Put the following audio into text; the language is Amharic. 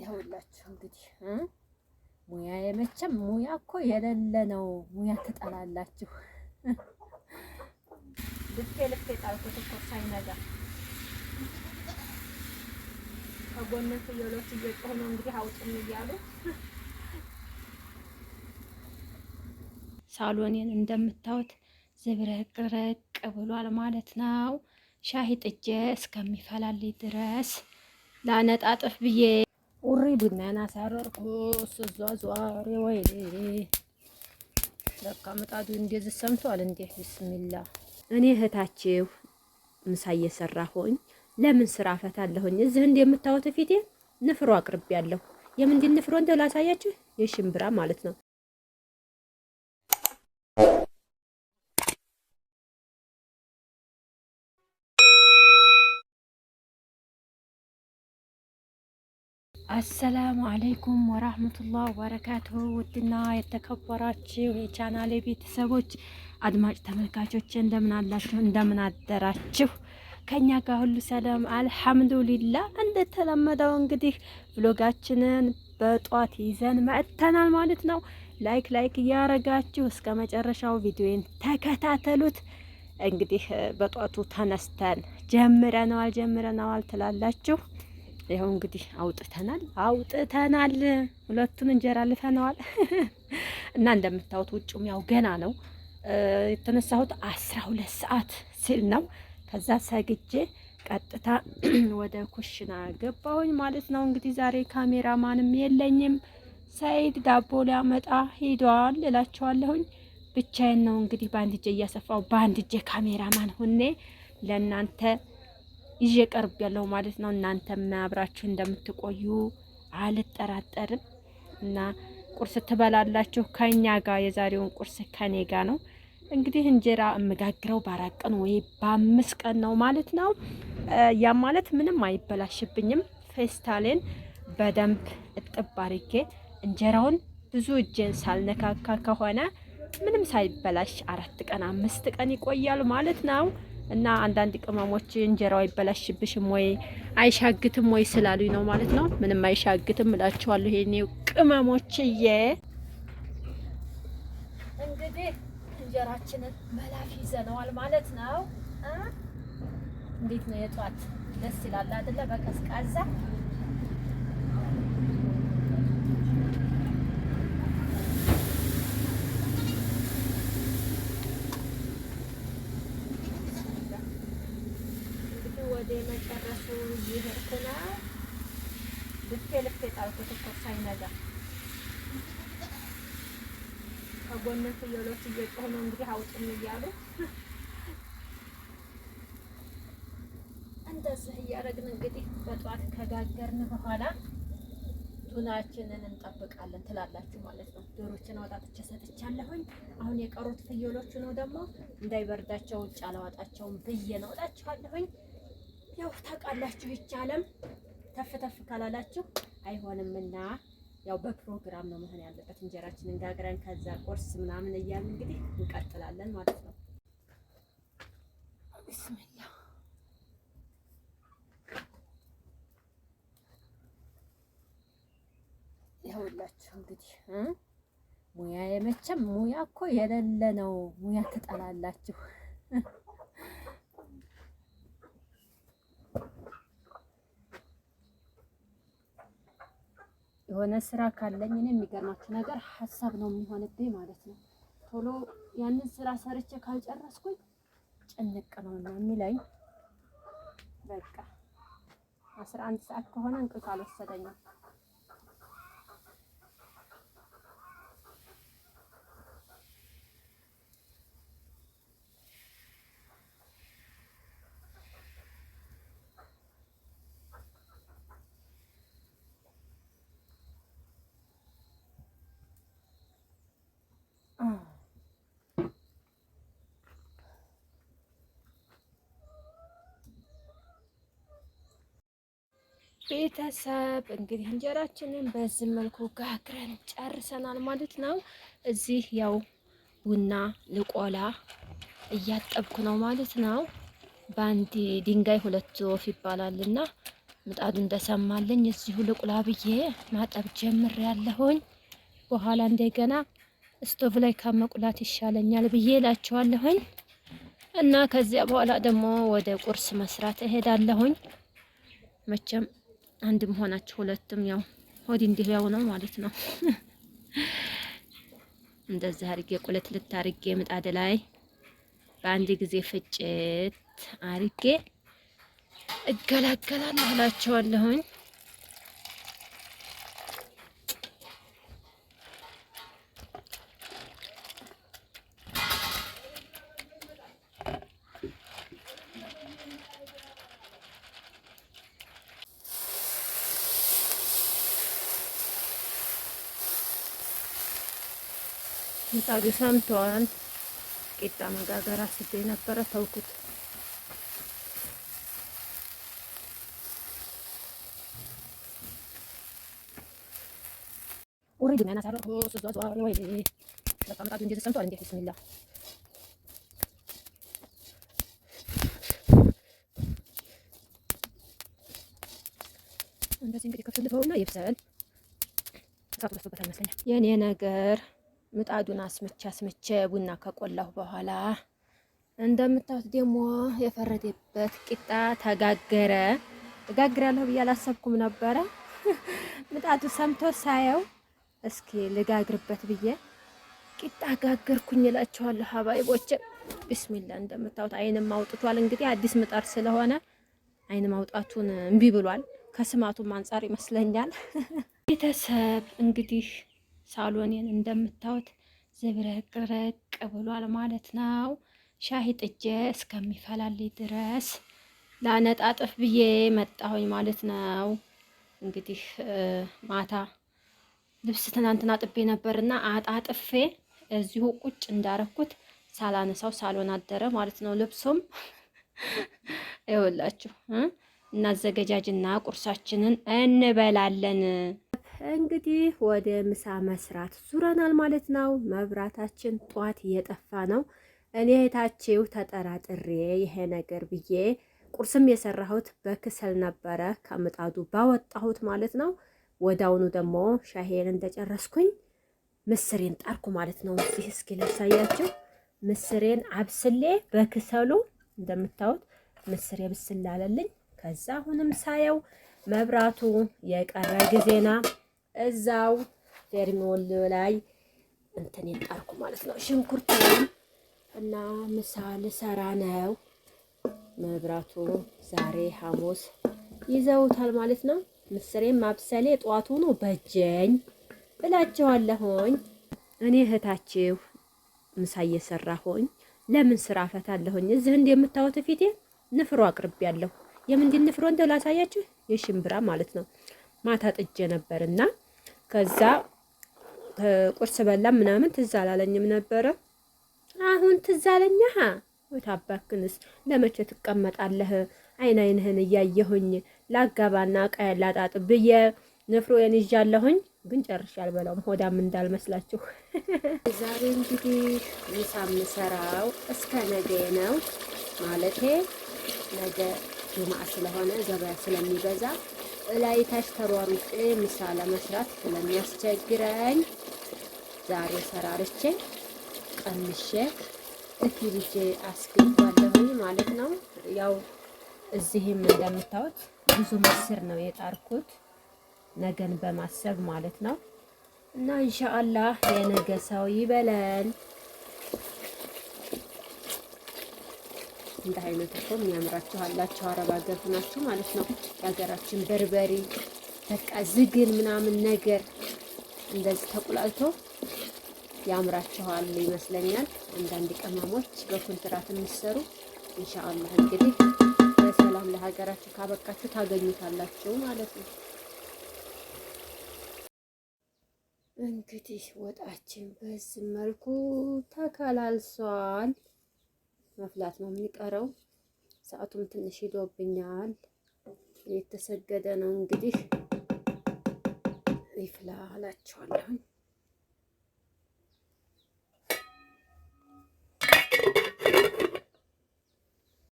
ይኸውላችሁ እንግዲህ ሙያ የመቼም ሙያ እኮ የሌለ ነው። ሙያ ትጠላላችሁ። ልፌ ጣልኩት እኮ ሳይነጋ ከጎን ፍየሎች እየጮሁ ነው እንግዲህ አውጡኝ እያሉ። ሳሎኔን እንደምታዩት ዝብርቅርቅ ብሏል ማለት ነው። ሻሂ ጥጄ እስከሚፈላልኝ ድረስ ላነጣጥፍ ብዬ ኡሪ ቡናና አሳረርኩ ስዟዟሪ። ወይኔ ለካ ምጣዱ እንደዚህ ሰምቷል እንዴ! ቢስሚላ። እኔ እህታችሁ ምሳ እየሰራሁኝ ለምን ስራ ፈታለሁኝ። እዚህ እንደምታዩት ፊቴ ንፍሮ አቅርቤያለሁ። የምንድን ንፍሮ እንደው ላሳያችሁ፣ የሽምብራ ማለት ነው። አሰላሙ አለይኩም ወራህመቱላህ ወበረካቱሁ። ውድና የተከበራችሁ የቻናሌ ቤተሰቦች አድማጭ ተመልካቾች እንደምን አላችሁ? እንደምን አደራችሁ? ከኛ ጋር ሁሉ ሰላም አልሐምዱሊላህ። እንደተለመደው እንግዲህ ብሎጋችንን በጧት ይዘን መጥተናል ማለት ነው። ላይክ እያረጋችሁ እስከ መጨረሻው ቪዲዮን ተከታተሉት። እንግዲህ በጧቱ ተነስተን ጀምረናል ትላላችሁ። ይኸው እንግዲህ አውጥተናል። ሁለቱን እንጀራ ልፈነዋል እና እንደምታዩት ውጭም ያው ገና ነው። የተነሳሁት 12 ሰዓት ሲል ነው። ከዛ ሰግጄ ቀጥታ ወደ ኩሽና ገባሁኝ ማለት ነው። እንግዲህ ዛሬ ካሜራማንም የለኝም። ሰይድ ዳቦ ሊያመጣ ሄዷል እላችኋለሁኝ። ብቻዬን ነው እንግዲህ በአንድ እጄ እያሰፋው በአንድ እጄ ካሜራማን ሁኔ ለእናንተ ይዤ ቀርብ ያለው ማለት ነው። እናንተም አብራችሁ እንደምትቆዩ አልጠራጠርም። እና ቁርስ ትበላላችሁ ከኛ ጋር። የዛሬውን ቁርስ ከኔ ጋር ነው። እንግዲህ እንጀራ እምጋግረው በ4 ቀን ወይ በ5 ቀን ነው ማለት ነው። ያ ማለት ምንም አይበላሽብኝም። ፌስታሌን በደንብ እጥብ አድርጌ እንጀራውን ብዙ እጄን ሳልነካካ ከሆነ ምንም ሳይበላሽ 4 ቀን 5 ቀን ይቆያል ማለት ነው። እና አንዳንድ ቅመሞች እንጀራው አይበላሽብሽም ወይ አይሻግትም ወይ ስላሉኝ ነው ማለት ነው። ምንም አይሻግትም እላችኋለሁ። ይሄኔ ቅመሞችዬ እንግዲህ እንጀራችንን መላፍ ይዘነዋል ማለት ነው። እንዴት ነው የጧት ደስ ይላል አይደለ? በቀዝቃዛ ወደ መጨረሱ ይሄድኩ ነው። ልፌ ጣልኩት እኮ ሳይነጋ ከጎን ፍየሎች እየጮሁ ነው እንግዲህ አውጡኝ እያሉ። እንደዚህ እያደረግን እንግዲህ በጧት ከጋገርን በኋላ ቱናችንን እንጠብቃለን ትላላችሁ ማለት ነው። ዶሮችን አወጣጥቼ ሰጥቻለሁኝ። አሁን የቀሩት ፍየሎቹ ነው ደግሞ እንዳይበርዳቸው ውጭ አላወጣቸውም ብዬ ነው እላችኋለሁኝ። ያው ታውቃላችሁ ይቻለም ተፍ ካላላችሁ አይሆንምና ያው በፕሮግራም ነው መሆን ያለበት። እንጀራችንን ጋግረን ከዛ ቁርስ ምናምን እያልን እንግዲህ እንቀጥላለን ማለት ነው። ቢስሚላህ ይኸውላችሁ እንግዲህ ሙያ የመቼም ሙያ እኮ የሌለ ነው። ሙያ ትጠላላችሁ። የሆነ ስራ ካለኝ እኔ የሚገርማችሁ ነገር ሀሳብ ነው የሚሆንብኝ ማለት ነው። ቶሎ ያንን ስራ ሰርቼ ካልጨረስኩኝ ጭንቅ ነው የሚለኝ። በቃ 11 ሰዓት ከሆነ እንቅልፍ አልወሰደኝም። ቤተሰብ እንግዲህ እንጀራችንን በዚህ መልኩ ጋግረን ጨርሰናል ማለት ነው። እዚህ ያው ቡና ልቆላ እያጠብኩ ነው ማለት ነው። በአንድ ድንጋይ ሁለት ወፍ ይባላልና ምጣዱ እንደሰማልኝ እዚሁ ልቁላ ብዬ ማጠብ ጀምሬያለሁኝ። በኋላ እንደገና ስቶቭ ላይ ከመቁላት ይሻለኛል ብዬ እላቸዋለሁኝ። እና ከዚያ በኋላ ደግሞ ወደ ቁርስ መስራት እሄዳለሁኝ። መቼም አንድም ሆናችሁ ሁለትም ያው ሆድ እንዲህ ያው ነው ማለት ነው። እንደዛ አርጌ ቁለት ልታርጌ ምጣድ ላይ በአንድ ጊዜ ፍጭት አርጌ እገላገላለሁ እላቸዋለሁኝ። ምጣዱ ሰምቷል። ቂጣ መጋገር አስቤ ነበረ ተውኩት። ኦሬዲ ነው ያናሳረው ሶስት ወይ በቃ ምጣዱ እንደዚህ ሰምቷል። እንዴት ቢስሚላህ እንደዚህ እንግዲህ ከፍልፈውና ይብሰል። እሳቱ በስቶበታል ይመስለኛል የኔ ነገር። ምጣዱን አስምቼ ቡና ከቆላሁ በኋላ እንደምታዩት ደግሞ የፈረደበት ቂጣ ተጋገረ። እጋግራለሁ ብዬ አላሰብኩም ነበረ። ምጣዱ ሰምቶ ሳየው እስኪ ልጋግርበት ብዬ ቂጣ ጋገርኩኝ እላችኋለሁ ሀባይቦቼ። ቢስሚላ እንደምታዩት አይንም አውጥቷል። እንግዲህ አዲስ ምጣድ ስለሆነ አይን ማውጣቱን እምቢ ብሏል። ከስማቱም አንጻር ይመስለኛል። ቤተሰብ እንግዲህ ሳሎኔን እንደምታዩት ዝብረቅረቅ ብሏል ማለት ነው። ሻሂ ጥጄ እስከሚፈላልኝ ድረስ ላነጣጥፍ ብዬ መጣሁኝ ማለት ነው። እንግዲህ ማታ ልብስ ትናንትና ጥቤ ነበርና አጣጥፌ እዚሁ ቁጭ እንዳረኩት ሳላነሳው ሳሎን አደረ ማለት ነው። ልብሱም ይኸውላችሁ እናዘገጃጅና ቁርሳችንን እንበላለን። እንግዲህ ወደ ምሳ መስራት ዙረናል ማለት ነው። መብራታችን ጧት እየጠፋ ነው። እኔ እህታችሁ ተጠራጥሬ ይሄ ነገር ብዬ ቁርስም የሰራሁት በክሰል ነበረ ከምጣዱ ባወጣሁት ማለት ነው። ወዳውኑ ደግሞ ሻሄን እንደጨረስኩኝ ምስሬን ጣርኩ ማለት ነው። እዚህ እስኪ ላሳያችሁ። ምስሬን አብስሌ በክሰሉ እንደምታዩት ምስሬ ብስል አለልኝ። ከዛ አሁንም ሳየው መብራቱ የቀረ ጊዜና እዛው ፌርሚወል ላይ እንትን ይጣርኩ ማለት ነው። ሽንኩርት እና ምሳ ልሰራ ነው። መብራቱ ዛሬ ሐሙስ ይዘውታል ማለት ነው። ምስሬን ማብሰሌ ጧቱ ነው በጀኝ እላቸዋለሁኝ። እኔ እህታችሁ ምሳ እየሰራሁኝ ለምን ስራ ፈታለሁኝ። እዚህ እንደምታዩት ፊቴ ንፍሮ አቅርቤያለሁ። የምንድን ንፍሮ እንደው ላሳያችሁ። የሽምብራ ማለት ነው። ማታ ጥጄ ነበርና ከዛ ቁርስ በላም ምናምን ትዝ አላለኝም ነበረ። አሁን ትዝ አለኝ። ወታባክንስ ለመቼ ትቀመጣለህ? አይንህን እያየሁኝ ላጋባና ቀያ ላጣጥ ብዬ ንፍሮዬን ይዣለሁኝ። ግን ጨርሼ አልበላውም። ሆዳም እንዳልመስላችሁ። ዛሬ እንግዲህ ምሳ የምሰራው እስከ ነገ ነው ማለቴ ነገ ጁምዓ ስለሆነ ገበያ ስለሚበዛ ላይ ታች ተሯሩጬ ምሳ ለመስራት ስለሚያስቸግረኝ ዛሬ ሰራርቼ ቀንሼ እትይዤ አስገባለሁኝ ማለት ነው። ያው እዚህም እንደምታዩት ብዙ ምስር ነው የጣርኩት ነገን በማሰብ ማለት ነው። እና ኢንሻአላህ የነገ ሰው ይበለን። እንደ አይነት እኮ የሚያምራችሁ አላችሁ አረብ ሀገር ሆናችሁ ማለት ነው። የሀገራችን በርበሬ በቃ ዝግን ምናምን ነገር እንደዚህ ተቁላልቶ ያምራችኋል ይመስለኛል። አንዳንድ ቅመሞች በኮንትራት የሚሰሩ ኢንሻአላህ እንግዲህ በሰላም ለሀገራችሁ ካበቃችሁ ታገኙታላችሁ ማለት ነው። እንግዲህ ወጣችን በዚህ መልኩ ተከላልሷል። መፍላት ነው የሚቀረው። ሰዓቱም ትንሽ ሄዶብኛል። የተሰገደ ነው እንግዲህ ይፍላ እላችኋለሁ።